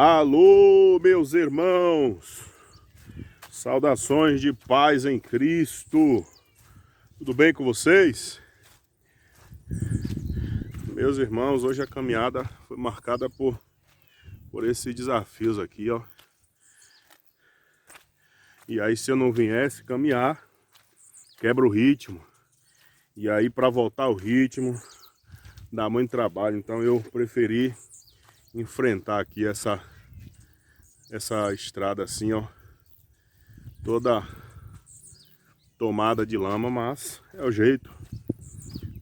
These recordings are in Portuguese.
Alô, meus irmãos, saudações de paz em Cristo, tudo bem com vocês? Meus irmãos, hoje a caminhada foi marcada por esses desafios aqui, ó. E aí, se eu não viesse caminhar, quebra o ritmo. E aí, para voltar ao ritmo, dá muito trabalho. Então eu preferi enfrentar aqui essa estrada assim, ó, toda tomada de lama, mas é o jeito.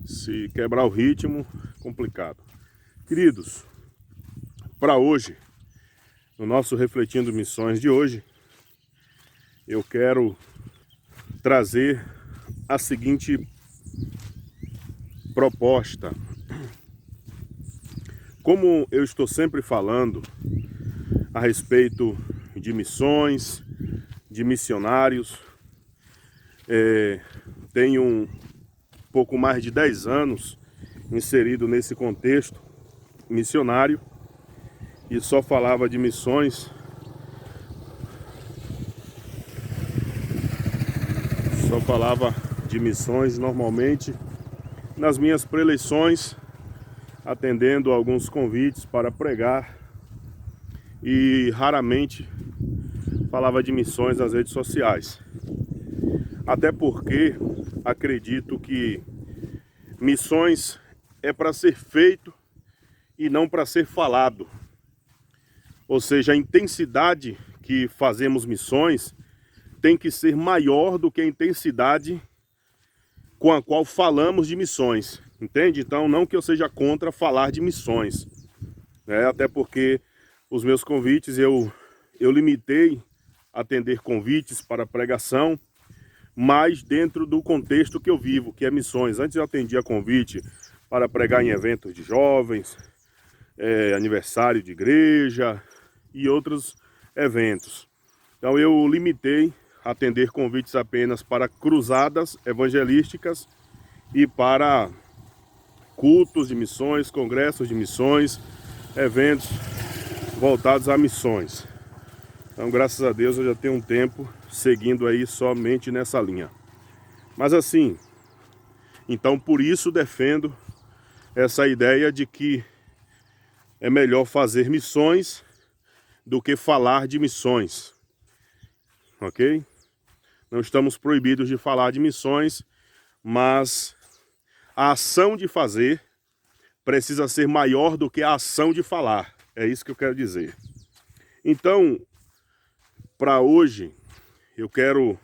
Se quebrar o ritmo, complicado. Queridos, para hoje, no nosso Refletindo Missões de hoje, eu quero trazer a seguinte proposta. Como eu estou sempre falando a respeito de missões, de missionários, tenho um pouco mais de 10 anos inserido nesse contexto missionário e só falava de missões, normalmente nas minhas preleções, atendendo alguns convites para pregar, e raramente falava de missões nas redes sociais. Até porque acredito que missões é para ser feito e não para ser falado. Ou seja, a intensidade que fazemos missões tem que ser maior do que a intensidade com a qual falamos de missões. Entende? Então, não que eu seja contra falar de missões, né? Até porque os meus convites, eu limitei a atender convites para pregação, mas dentro do contexto que eu vivo, que é missões. Antes eu atendia convite para pregar em eventos de jovens, aniversário de igreja e outros eventos. Então eu limitei a atender convites apenas para cruzadas evangelísticas e para cultos de missões, congressos de missões, eventos voltados a missões. Então, graças a Deus, eu já tenho um tempo seguindo aí somente nessa linha. Mas assim, então por isso defendo essa ideia de que é melhor fazer missões do que falar de missões. Ok? Não estamos proibidos de falar de missões, mas a ação de fazer precisa ser maior do que a ação de falar. É isso que eu quero dizer. Então, para hoje, eu quero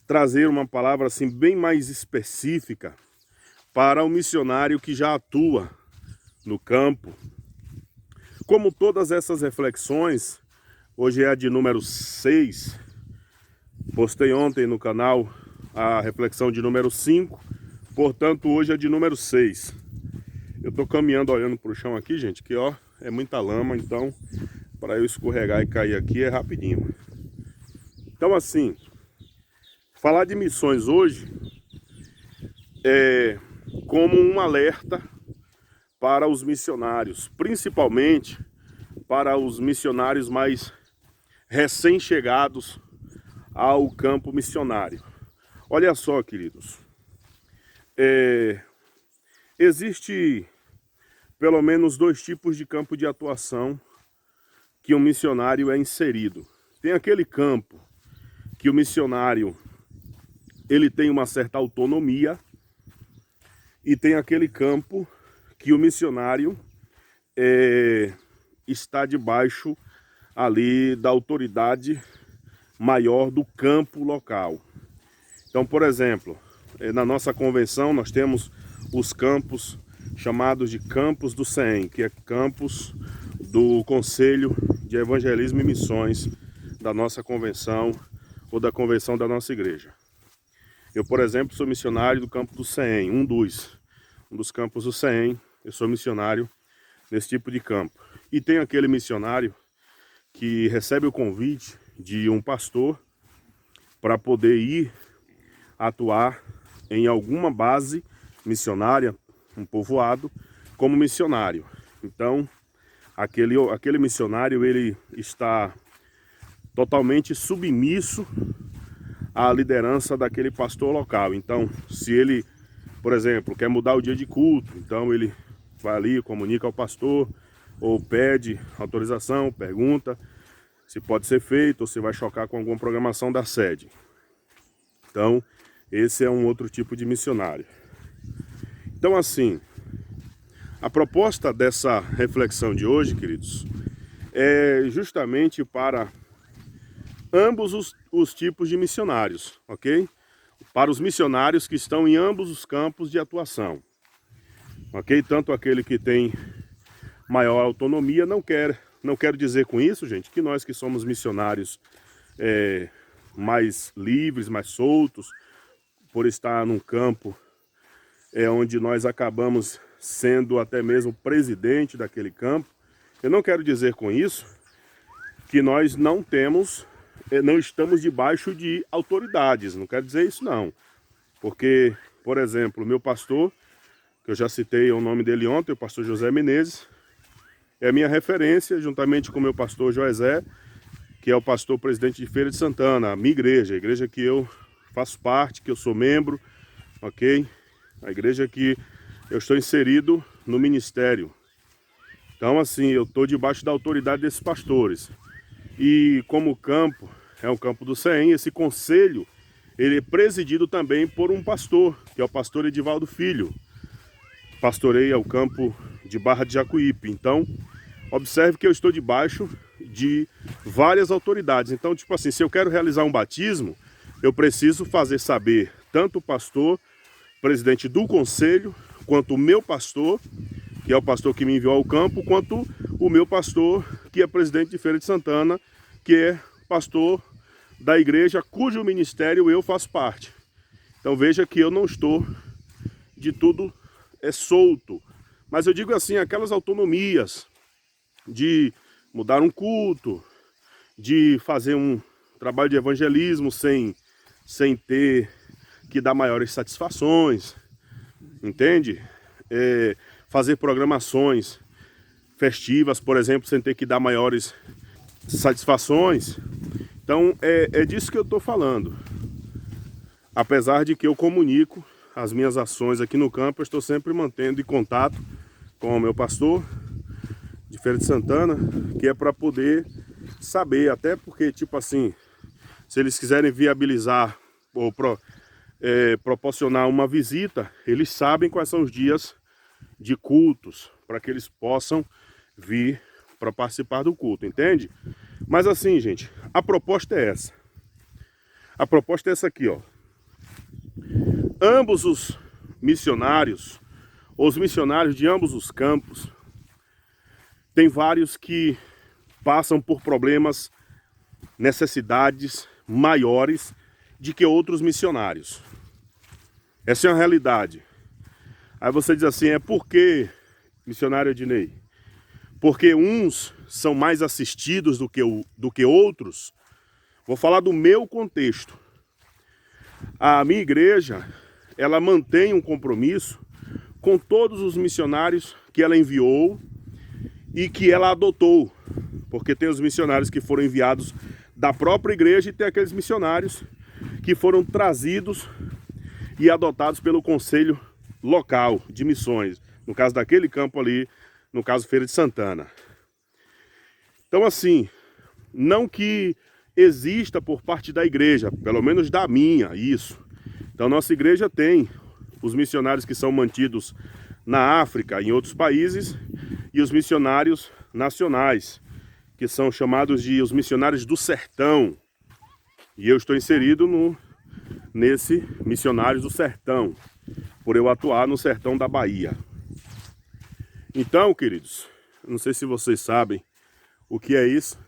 trazer uma palavra assim bem mais específica para o missionário que já atua no campo. Como todas essas reflexões, hoje é a de número 6, postei ontem no canal a reflexão de número 5, portanto hoje é de número 6. Eu tô caminhando olhando pro chão aqui, gente, que ó, é muita lama, então para eu escorregar e cair aqui é rapidinho. Então assim, falar de missões hoje é como um alerta para os missionários, principalmente para os missionários mais recém-chegados ao campo missionário. Olha só, queridos, existe pelo menos 2 tipos de campo de atuação que um missionário é inserido. Tem aquele campo que o missionário ele tem uma certa autonomia, e tem aquele campo que o missionário está debaixo ali da autoridade maior do campo local. Então, por exemplo, na nossa convenção nós temos os campos chamados de campos do CEM, que é campos do Conselho de Evangelismo e Missões da nossa convenção ou da convenção da nossa igreja. Eu, por exemplo, sou missionário do campo do CEM, um dos campos do CEM, eu sou missionário nesse tipo de campo. E tem aquele missionário que recebe o convite de um pastor para poder ir atuar em alguma base missionária, um povoado, como missionário. Então, aquele missionário ele está totalmente submisso à liderança daquele pastor local. Então, se ele, por exemplo, quer mudar o dia de culto, então ele vai ali, comunica ao pastor, ou pede autorização, pergunta se pode ser feito, ou se vai chocar com alguma programação da sede. Então, esse é um outro tipo de missionário. Então, assim, a proposta dessa reflexão de hoje, queridos, é justamente para ambos os tipos de missionários, ok? Para os missionários que estão em ambos os campos de atuação, ok? Tanto aquele que tem maior autonomia, não quero dizer com isso, gente, que nós que somos missionários mais livres, mais soltos, por estar num campo onde nós acabamos sendo até mesmo presidente daquele campo. Eu não quero dizer com isso que nós não estamos debaixo de autoridades, não quero dizer isso não. Porque, por exemplo, o meu pastor, que eu já citei o nome dele ontem, o pastor José Menezes, é a minha referência, juntamente com o meu pastor Joesé, que é o pastor presidente de Feira de Santana, a minha igreja, a igreja que eu faço parte, que eu sou membro, ok? A igreja que eu estou inserido no ministério. Então, assim, eu estou debaixo da autoridade desses pastores. E como o campo é um campo do CEM, esse conselho, ele é presidido também por um pastor, que é o pastor Edivaldo Filho. Pastoreia o campo de Barra de Jacuípe. Então, observe que eu estou debaixo de várias autoridades. Então, tipo assim, se eu quero realizar um batismo, eu preciso fazer saber tanto o pastor, presidente do conselho, quanto o meu pastor, que é o pastor que me enviou ao campo, quanto o meu pastor, que é presidente de Feira de Santana, que é pastor da igreja cujo ministério eu faço parte. Então veja que eu não estou de tudo solto, mas eu digo assim, aquelas autonomias de mudar um culto, de fazer um trabalho de evangelismo sem ter que dar maiores satisfações, entende? Fazer programações festivas, por exemplo, sem ter que dar maiores satisfações. Então é disso que eu estou falando. Apesar de que eu comunico as minhas ações aqui no campo, eu estou sempre mantendo em contato com o meu pastor de Feira de Santana, que é para poder saber, até porque, tipo assim, se eles quiserem viabilizar ou proporcionar uma visita, eles sabem quais são os dias de cultos, para que eles possam vir para participar do culto, entende? Mas assim, gente, a proposta é essa. A proposta é essa aqui, ó. Ambos os missionários, ou os missionários de ambos os campos, tem vários que passam por problemas, necessidades maiores de que outros missionários. Essa é uma realidade. Aí você diz assim, por que, missionário Ednei? Porque uns são mais assistidos do que outros? Vou falar do meu contexto. A minha igreja, ela mantém um compromisso com todos os missionários que ela enviou e que ela adotou. Porque tem os missionários que foram enviados da própria igreja e tem aqueles missionários que foram trazidos e adotados pelo conselho local de missões, no caso daquele campo ali, no caso Feira de Santana. Então assim, não que exista por parte da igreja, pelo menos da minha, isso. Então nossa igreja tem os missionários que são mantidos na África, em outros países, e os missionários nacionais, que são chamados de os missionários do sertão. E eu estou inserido nesse missionários do sertão, por eu atuar no sertão da Bahia. Então, queridos, não sei se vocês sabem o que é isso.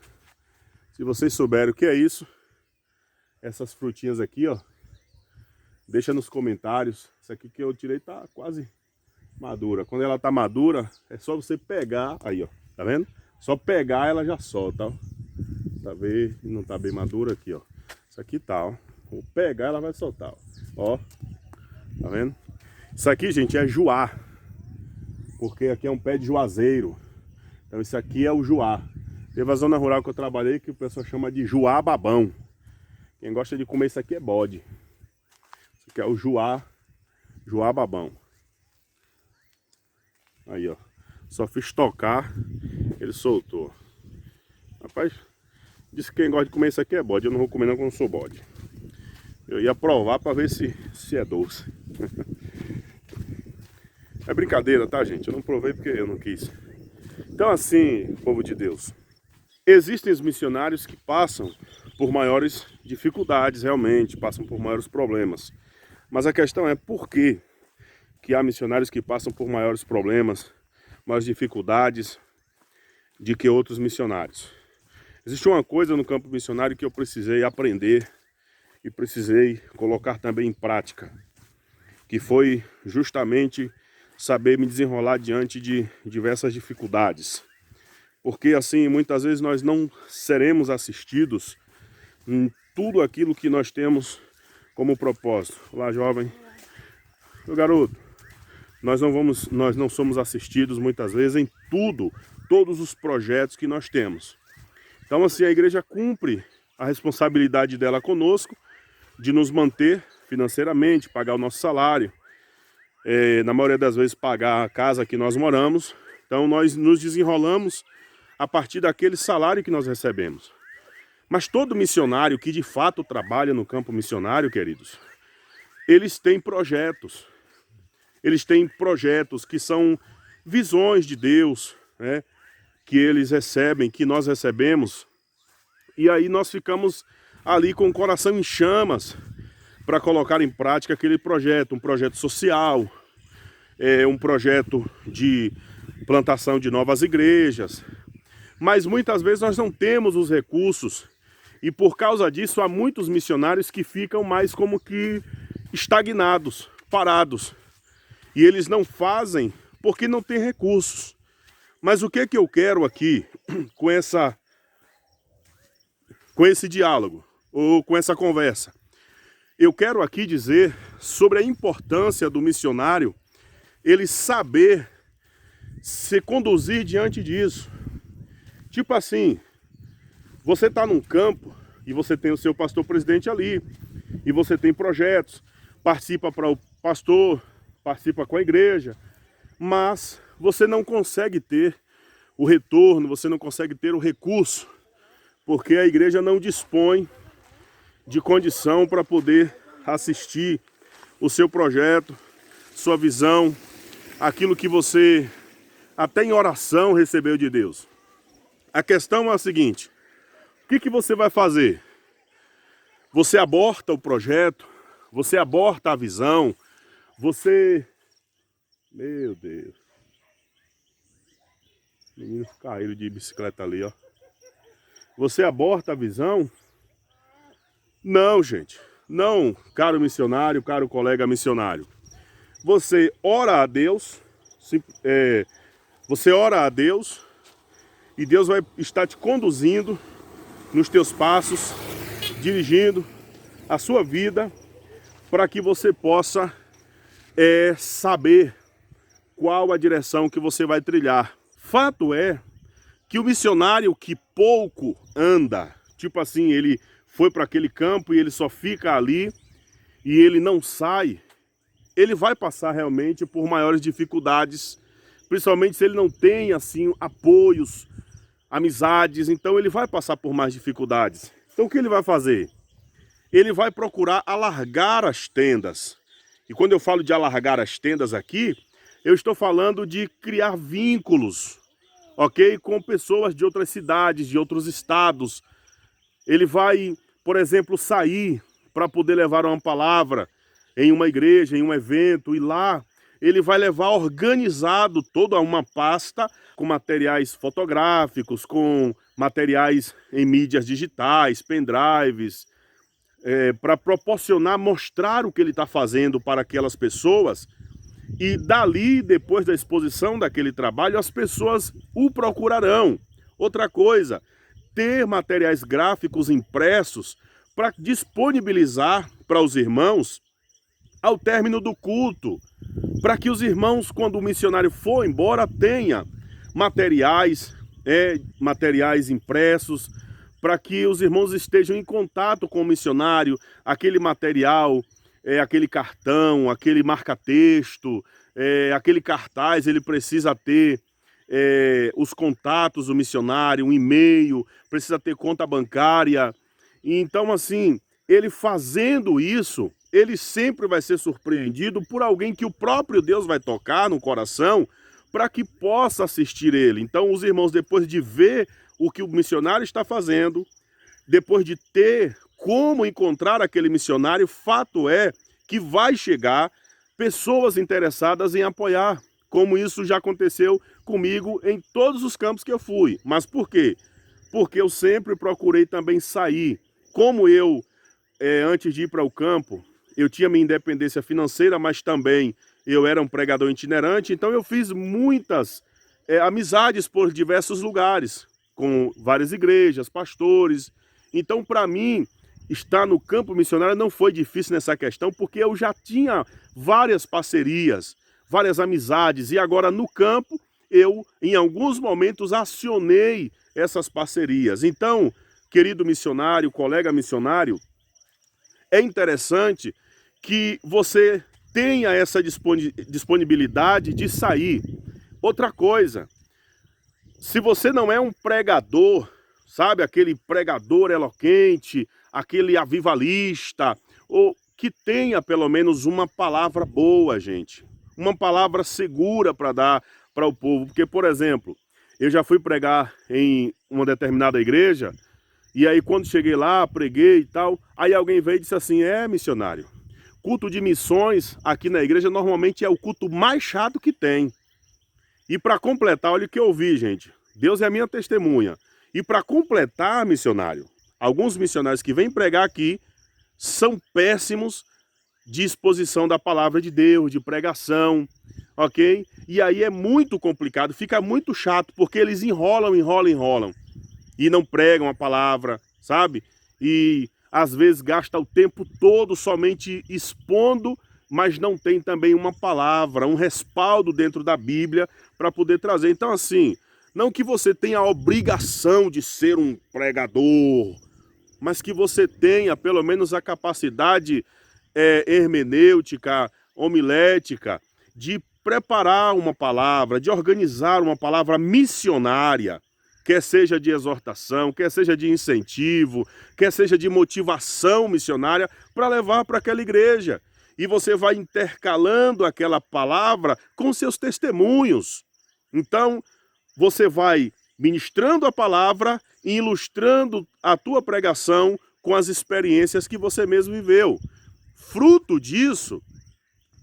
Se vocês souberem o que é isso, essas frutinhas aqui, ó, deixa nos comentários. Essa aqui que eu tirei tá quase madura. Quando ela tá madura, é só você pegar, aí ó, tá vendo? Só pegar ela já solta, ó. Tá vendo? Não tá bem madura aqui, ó. Isso aqui tá, ó. Vou pegar, ela vai soltar, ó. Tá vendo? Isso aqui, gente, é juá. Porque aqui é um pé de juazeiro. Então isso aqui é o juá. Teve a zona rural que eu trabalhei que o pessoal chama de juá babão. Quem gosta de comer isso aqui é bode. Isso aqui é o juá babão. Aí, ó. Só fiz tocar, ele soltou. Rapaz, disse que quem gosta de comer isso aqui é bode. Eu não vou comer não, porque eu não sou bode. Eu ia provar para ver se é doce. É brincadeira, tá, gente? Eu não provei porque eu não quis. Então assim, povo de Deus, existem os missionários que passam por maiores dificuldades realmente, passam por maiores problemas. Mas a questão é por que há missionários que passam por maiores problemas, maiores dificuldades de que outros missionários. Existe uma coisa no campo missionário que eu precisei aprender e precisei colocar também em prática, que foi justamente saber me desenrolar diante de diversas dificuldades. Porque assim, muitas vezes nós não seremos assistidos em tudo aquilo que nós temos como propósito. Olá, jovem. Meu garoto, nós não somos assistidos muitas vezes em todos os projetos que nós temos. Então assim, a igreja cumpre a responsabilidade dela conosco, de nos manter financeiramente, pagar o nosso salário, na maioria das vezes pagar a casa que nós moramos. Então nós nos desenrolamos a partir daquele salário que nós recebemos. Mas todo missionário que de fato trabalha no campo missionário, queridos, eles têm projetos. Eles têm projetos que são visões de Deus, né, que eles recebem, que nós recebemos. E aí nós ficamos ali com o coração em chamas para colocar em prática aquele projeto, um projeto social, um projeto de plantação de novas igrejas. Mas muitas vezes nós não temos os recursos e por causa disso há muitos missionários que ficam mais como que estagnados, parados. E eles não fazem porque não tem recursos. Mas o que eu quero aqui com esse diálogo, ou com essa conversa? Eu quero aqui dizer sobre a importância do missionário, ele saber se conduzir diante disso. Tipo assim, você está num campo e você tem o seu pastor presidente ali, e você tem projetos, participa para o pastor, participa com a igreja, mas você não consegue ter o retorno, você não consegue ter o recurso, porque a igreja não dispõe de condição para poder assistir o seu projeto, sua visão, aquilo que você até em oração recebeu de Deus. A questão é a seguinte: o que você vai fazer? Você aborta o projeto? Você aborta a visão? Você... Meu Deus. Meninos caíram de bicicleta ali, ó. Você aborta a visão? Não, gente. Não, caro missionário, caro colega missionário. Você ora a Deus, você ora a Deus e Deus vai estar te conduzindo nos teus passos, dirigindo a sua vida para que você possa saber qual a direção que você vai trilhar. Fato é que o missionário que pouco anda, tipo assim, ele foi para aquele campo e ele só fica ali e ele não sai, ele vai passar realmente por maiores dificuldades, principalmente se ele não tem assim apoios, amizades, então ele vai passar por mais dificuldades. Então o que ele vai fazer? Ele vai procurar alargar as tendas. E quando eu falo de alargar as tendas aqui, eu estou falando de criar vínculos, ok? Com pessoas de outras cidades, de outros estados. Ele vai, por exemplo, sair para poder levar uma palavra em uma igreja, em um evento, e lá ele vai levar organizado toda uma pasta com materiais fotográficos, com materiais em mídias digitais, pendrives, para proporcionar, mostrar o que ele está fazendo para aquelas pessoas. E dali, depois da exposição daquele trabalho, as pessoas o procurarão. Outra coisa, ter materiais gráficos impressos para disponibilizar para os irmãos ao término do culto, para que os irmãos, quando o missionário for embora, tenha materiais materiais impressos, para que os irmãos estejam em contato com o missionário, aquele material, aquele cartão, aquele marca-texto, aquele cartaz, ele precisa ter os contatos do missionário, um e-mail, precisa ter conta bancária. Então, assim, ele fazendo isso, ele sempre vai ser surpreendido por alguém que o próprio Deus vai tocar no coração para que possa assistir ele. Então, os irmãos, depois de ver o que o missionário está fazendo, depois de ter como encontrar aquele missionário, fato é que vai chegar pessoas interessadas em apoiar, como isso já aconteceu comigo em todos os campos que eu fui. Mas por quê? Porque eu sempre procurei também sair. Como eu, antes de ir para o campo, eu tinha minha independência financeira, mas também eu era um pregador itinerante, então eu fiz muitas amizades por diversos lugares, com várias igrejas, pastores. Então, para mim, estar no campo missionário não foi difícil nessa questão, porque eu já tinha várias parcerias, várias amizades, e agora no campo eu, em alguns momentos, acionei essas parcerias. Então, querido missionário, colega missionário, é interessante que você tenha essa disponibilidade de sair. Outra coisa, se você não é um pregador, sabe, aquele pregador eloquente, aquele avivalista, ou que tenha pelo menos uma palavra boa, gente. Uma palavra segura para dar para o povo. Porque, por exemplo, eu já fui pregar em uma determinada igreja, e aí quando cheguei lá, preguei e tal, aí alguém veio e disse assim, missionário, culto de missões aqui na igreja normalmente é o culto mais chato que tem. E para completar, olha o que eu ouvi, gente. Deus é a minha testemunha. E para completar, missionário, alguns missionários que vêm pregar aqui são péssimos de exposição da palavra de Deus, de pregação, ok? E aí é muito complicado, fica muito chato, porque eles enrolam e não pregam a palavra, sabe? E às vezes gasta o tempo todo somente expondo, mas não tem também uma palavra, um respaldo dentro da Bíblia para poder trazer. Então, assim, não que você tenha a obrigação de ser um pregador, mas que você tenha pelo menos a capacidade hermenêutica, homilética, de preparar uma palavra, de organizar uma palavra missionária, quer seja de exortação, quer seja de incentivo, quer seja de motivação missionária, para levar para aquela igreja. E você vai intercalando aquela palavra com seus testemunhos. Então, você vai ministrando a palavra e ilustrando a tua pregação com as experiências que você mesmo viveu. Fruto disso,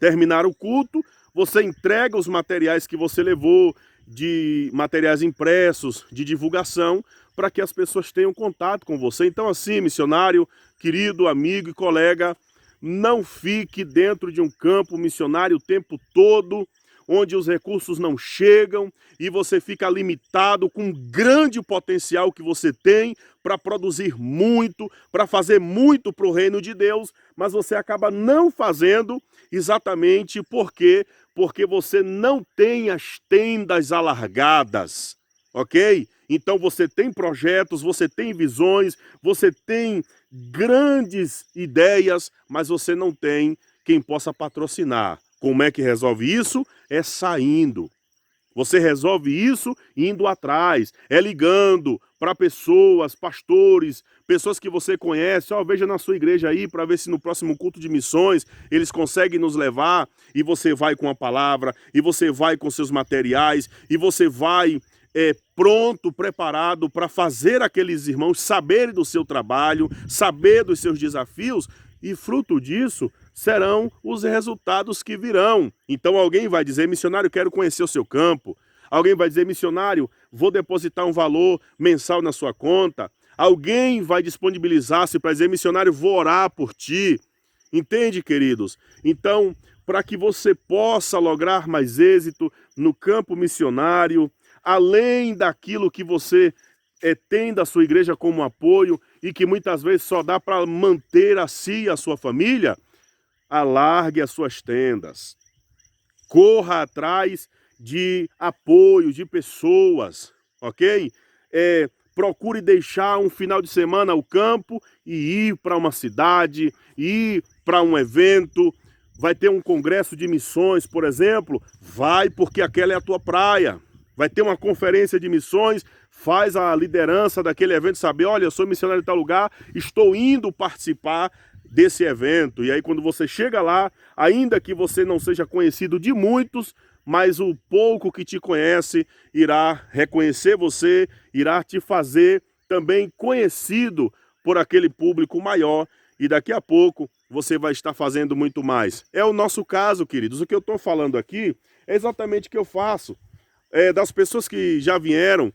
terminar o culto, você entrega os materiais que você levou, de materiais impressos, de divulgação, para que as pessoas tenham contato com você. Então, assim, missionário, querido amigo e colega, não fique dentro de um campo missionário o tempo todo, onde os recursos não chegam e você fica limitado com um grande potencial que você tem para produzir muito, para fazer muito para o reino de Deus, mas você acaba não fazendo exatamente porque você não tem as tendas alargadas, ok? Então você tem projetos, você tem visões, você tem grandes ideias, mas você não tem quem possa patrocinar. Como é que resolve isso? É saindo. Você resolve isso indo atrás, ligando para pessoas, pastores, pessoas que você conhece. Veja na sua igreja aí para ver se no próximo culto de missões eles conseguem nos levar. E você vai com a palavra, e você vai com seus materiais, e você vai pronto, preparado para fazer aqueles irmãos saberem do seu trabalho, saber dos seus desafios, e fruto disso serão os resultados que virão. Então alguém vai dizer, missionário, quero conhecer o seu campo. Alguém vai dizer, missionário, vou depositar um valor mensal na sua conta. Alguém vai disponibilizar-se para dizer, missionário, vou orar por ti. Entende, queridos? Então, para que você possa lograr mais êxito no campo missionário, além daquilo que você tem da sua igreja como apoio e que muitas vezes só dá para manter a si e a sua família, alargue as suas tendas. Corra atrás de apoio, de pessoas. ok? Procure deixar um final de semana ao campo e ir para uma cidade, ir para um evento. Vai ter um congresso de missões, por exemplo, vai porque aquela é a tua praia. Vai ter uma conferência de missões, faz a liderança daquele evento saber, olha, eu sou missionário em tal lugar, estou indo participar desse evento. E aí quando você chega lá, ainda que você não seja conhecido de muitos, mas o pouco que te conhece irá reconhecer você, irá te fazer também conhecido por aquele público maior, e daqui a pouco você vai estar fazendo muito mais. É o nosso caso, queridos. O que eu estou falando aqui é exatamente o que eu faço. Das pessoas que já vieram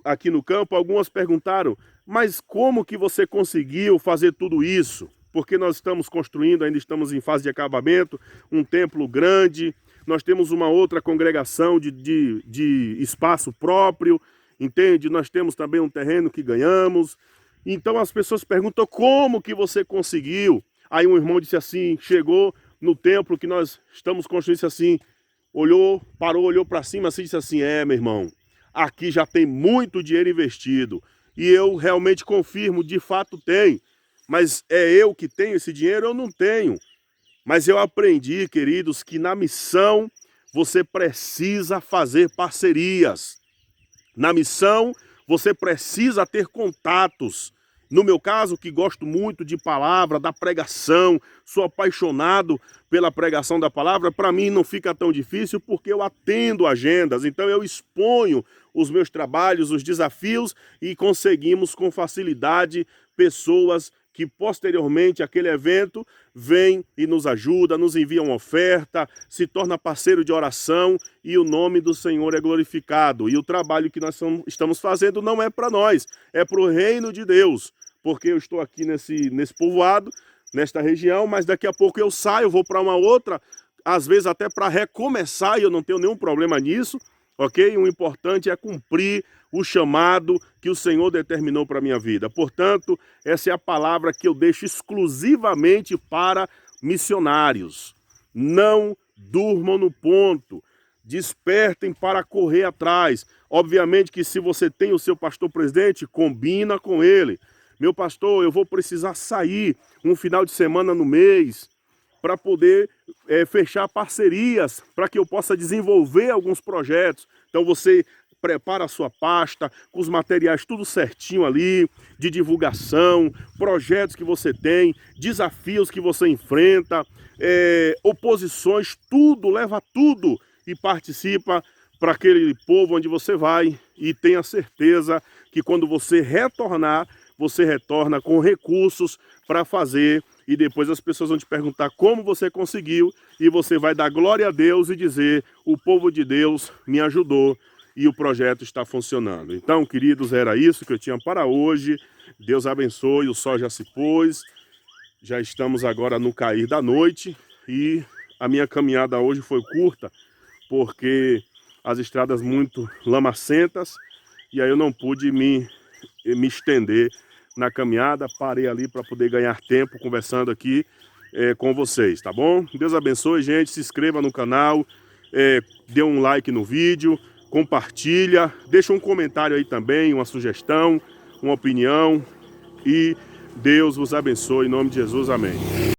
aqui no campo, algumas perguntaram, mas como que você conseguiu fazer tudo isso? Porque nós estamos construindo, ainda estamos em fase de acabamento, um templo grande, nós temos uma outra congregação de espaço próprio, entende? Nós temos também um terreno que ganhamos. Então as pessoas perguntam, como que você conseguiu? Aí um irmão disse assim, chegou no templo que nós estamos construindo, disse assim, olhou, parou, olhou para cima assim, disse assim, meu irmão, aqui já tem muito dinheiro investido. E eu realmente confirmo, de fato tem. Mas é eu que tenho esse dinheiro? Eu não tenho. Mas eu aprendi, queridos, que na missão você precisa fazer parcerias. Na missão você precisa ter contatos. No meu caso, que gosto muito de palavra, da pregação, sou apaixonado pela pregação da palavra, para mim não fica tão difícil porque eu atendo agendas, então eu exponho os meus trabalhos, os desafios e conseguimos com facilidade pessoas que posteriormente àquele evento vêm e nos ajuda, nos envia uma oferta, se torna parceiro de oração e o nome do Senhor é glorificado. E o trabalho que nós estamos fazendo não é para nós, é para o reino de Deus. Porque eu estou aqui nesse povoado, nesta região, mas daqui a pouco eu saio, vou para uma outra, às vezes até para recomeçar, e eu não tenho nenhum problema nisso, ok? O importante é cumprir o chamado que o Senhor determinou para a minha vida. Portanto, essa é a palavra que eu deixo exclusivamente para missionários. Não durmam no ponto, despertem para correr atrás. Obviamente que se você tem o seu pastor presidente, combina com ele. Meu pastor, eu vou precisar sair um final de semana no mês para poder fechar parcerias, para que eu possa desenvolver alguns projetos. Então você prepara a sua pasta com os materiais tudo certinho ali, de divulgação, projetos que você tem, desafios que você enfrenta, oposições, tudo, leva tudo e participa para aquele povo onde você vai e tenha certeza que quando você retornar, você retorna com recursos para fazer e depois as pessoas vão te perguntar como você conseguiu e você vai dar glória a Deus e dizer, o povo de Deus me ajudou e o projeto está funcionando. Então, queridos, era isso que eu tinha para hoje. Deus abençoe, o sol já se pôs, já estamos agora no cair da noite e a minha caminhada hoje foi curta porque as estradas muito lamacentas e aí eu não pude me estender na caminhada, parei ali para poder ganhar tempo conversando aqui com vocês, tá bom? Deus abençoe, gente, se inscreva no canal, dê um like no vídeo, compartilha, deixa um comentário aí também, uma sugestão, uma opinião e Deus vos abençoe em nome de Jesus, amém.